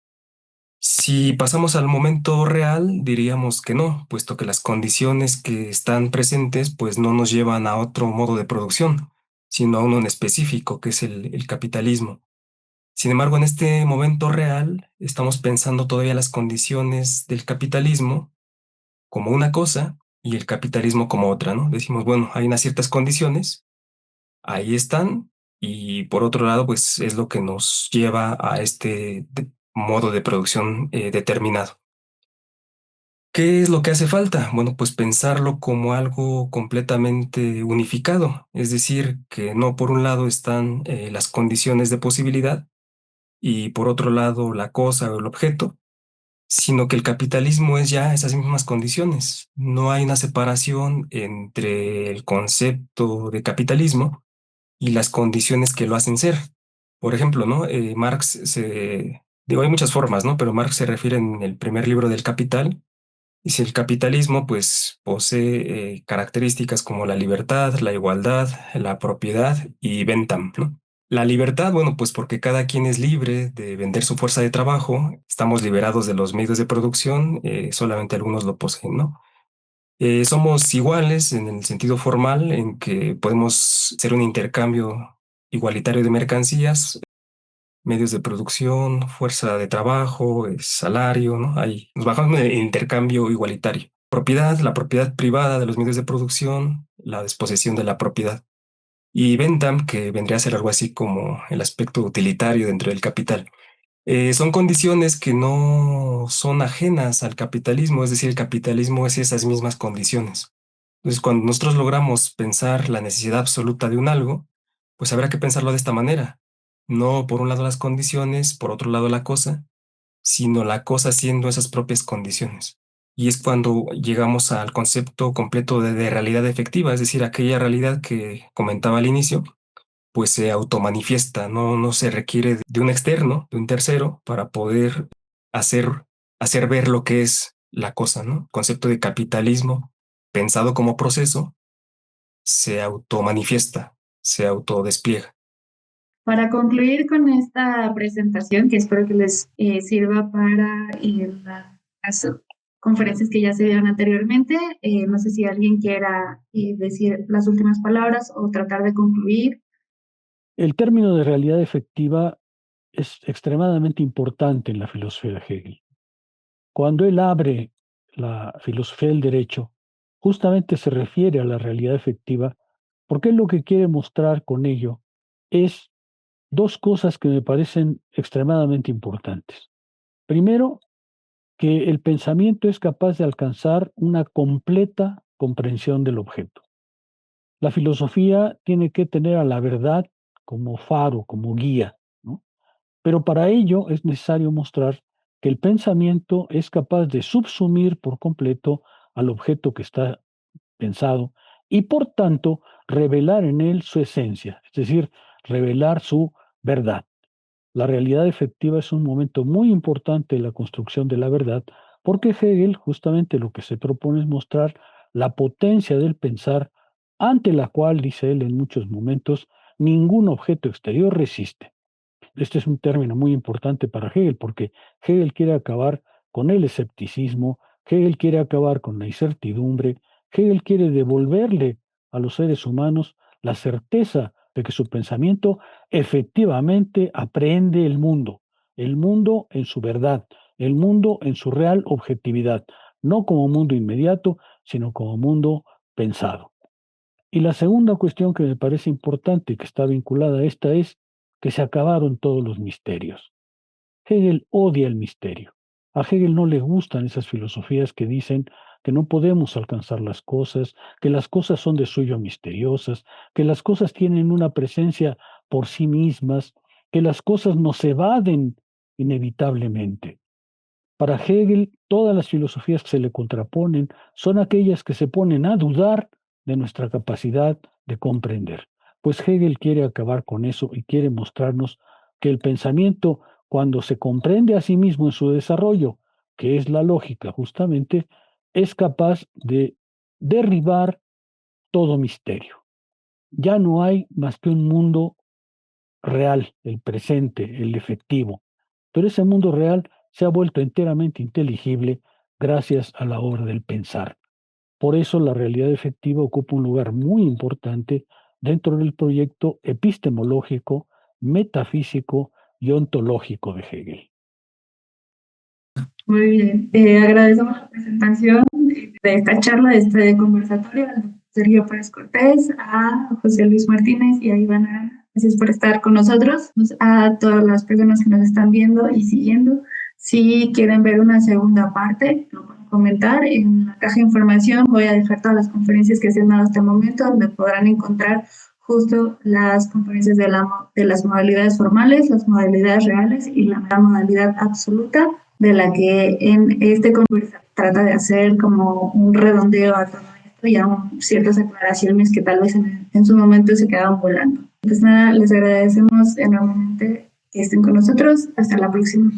Si pasamos al momento real, diríamos que no, puesto que las condiciones que están presentes pues no nos llevan a otro modo de producción, sino a uno en específico, que es el capitalismo. Sin embargo, en este momento real, estamos pensando todavía las condiciones del capitalismo como una cosa y el capitalismo como otra, ¿no? Decimos, bueno, hay unas ciertas condiciones, ahí están, y por otro lado, pues es lo que nos lleva a este modo de producción determinado. ¿Qué es lo que hace falta? Bueno, pues pensarlo como algo completamente unificado, es decir, que no por un lado están las condiciones de posibilidad y por otro lado la cosa o el objeto, sino que el capitalismo es ya esas mismas condiciones. No hay una separación entre el concepto de capitalismo y las condiciones que lo hacen ser. Por ejemplo, ¿no? Digo, hay muchas formas, ¿no? Pero Marx se refiere en el primer libro del Capital. Y si el capitalismo, pues, posee características como la libertad, la igualdad, la propiedad y Bentham, ¿no? La libertad, bueno, pues porque cada quien es libre de vender su fuerza de trabajo, estamos liberados de los medios de producción, solamente algunos lo poseen, ¿no? Somos iguales en el sentido formal, en que podemos hacer un intercambio igualitario de mercancías, medios de producción, fuerza de trabajo, salario, ¿no? Ahí nos bajamos en el intercambio igualitario. Propiedad, la propiedad privada de los medios de producción, la disposición de la propiedad. Y Bentham, que vendría a ser algo así como el aspecto utilitario dentro del capital. Son condiciones que no son ajenas al capitalismo, es decir, el capitalismo es esas mismas condiciones. Entonces, cuando nosotros logramos pensar la necesidad absoluta de un algo, pues habrá que pensarlo de esta manera. No por un lado las condiciones, por otro lado la cosa, sino la cosa siendo esas propias condiciones. Y es cuando llegamos al concepto completo de realidad efectiva, es decir, aquella realidad que comentaba al inicio, pues se automanifiesta, no se requiere de un externo, de un tercero, para poder hacer, hacer ver lo que es la cosa, ¿no? El concepto de capitalismo pensado como proceso se automanifiesta, se autodespliega. Para concluir con esta presentación, que espero que les sirva para las conferencias que ya se dieron anteriormente, no sé si alguien quiera decir las últimas palabras o tratar de concluir. El término de realidad efectiva es extremadamente importante en la filosofía de Hegel. Cuando él abre la filosofía del derecho, justamente se refiere a la realidad efectiva, porque él lo que quiere mostrar con ello es dos cosas que me parecen extremadamente importantes. Primero, que el pensamiento es capaz de alcanzar una completa comprensión del objeto. La filosofía tiene que tener a la verdad como faro, como guía, ¿no? Pero para ello es necesario mostrar que el pensamiento es capaz de subsumir por completo al objeto que está pensado y por tanto revelar en él su esencia, es decir, revelar su verdad. La realidad efectiva es un momento muy importante en la construcción de la verdad, porque Hegel justamente lo que se propone es mostrar la potencia del pensar, ante la cual, dice él en muchos momentos, ningún objeto exterior resiste. Este es un término muy importante para Hegel, porque Hegel quiere acabar con el escepticismo, Hegel quiere acabar con la incertidumbre, Hegel quiere devolverle a los seres humanos la certeza de que su pensamiento efectivamente aprehende el mundo en su verdad, el mundo en su real objetividad, no como mundo inmediato, sino como mundo pensado. Y la segunda cuestión que me parece importante y que está vinculada a esta es que se acabaron todos los misterios. Hegel odia el misterio. A Hegel no le gustan esas filosofías que dicen que no podemos alcanzar las cosas, que las cosas son de suyo misteriosas, que las cosas tienen una presencia por sí mismas, que las cosas nos evaden inevitablemente. Para Hegel, todas las filosofías que se le contraponen son aquellas que se ponen a dudar de nuestra capacidad de comprender. Pues Hegel quiere acabar con eso y quiere mostrarnos que el pensamiento, cuando se comprende a sí mismo en su desarrollo, que es la lógica justamente, es capaz de derribar todo misterio. Ya no hay más que un mundo real, el presente, el efectivo. Pero ese mundo real se ha vuelto enteramente inteligible gracias a la obra del pensar. Por eso la realidad efectiva ocupa un lugar muy importante dentro del proyecto epistemológico, metafísico y ontológico de Hegel. Muy bien, agradecemos la presentación de esta charla, de este conversatorio al doctor Sergio Pérez Cortés, a José Luis Martínez y a Ivana. Gracias por estar con nosotros, a todas las personas que nos están viendo y siguiendo. Si quieren ver una segunda parte, lo pueden comentar en la caja de información. Voy a dejar todas las conferencias que se han dado hasta el momento, donde podrán encontrar justo las conferencias de las modalidades formales, las modalidades reales y la modalidad absoluta, de la que en este congreso trata de hacer como un redondeo a todo esto y a ciertas aclaraciones que tal vez en su momento se quedaban volando. Pues nada, les agradecemos enormemente que estén con nosotros. Hasta la próxima.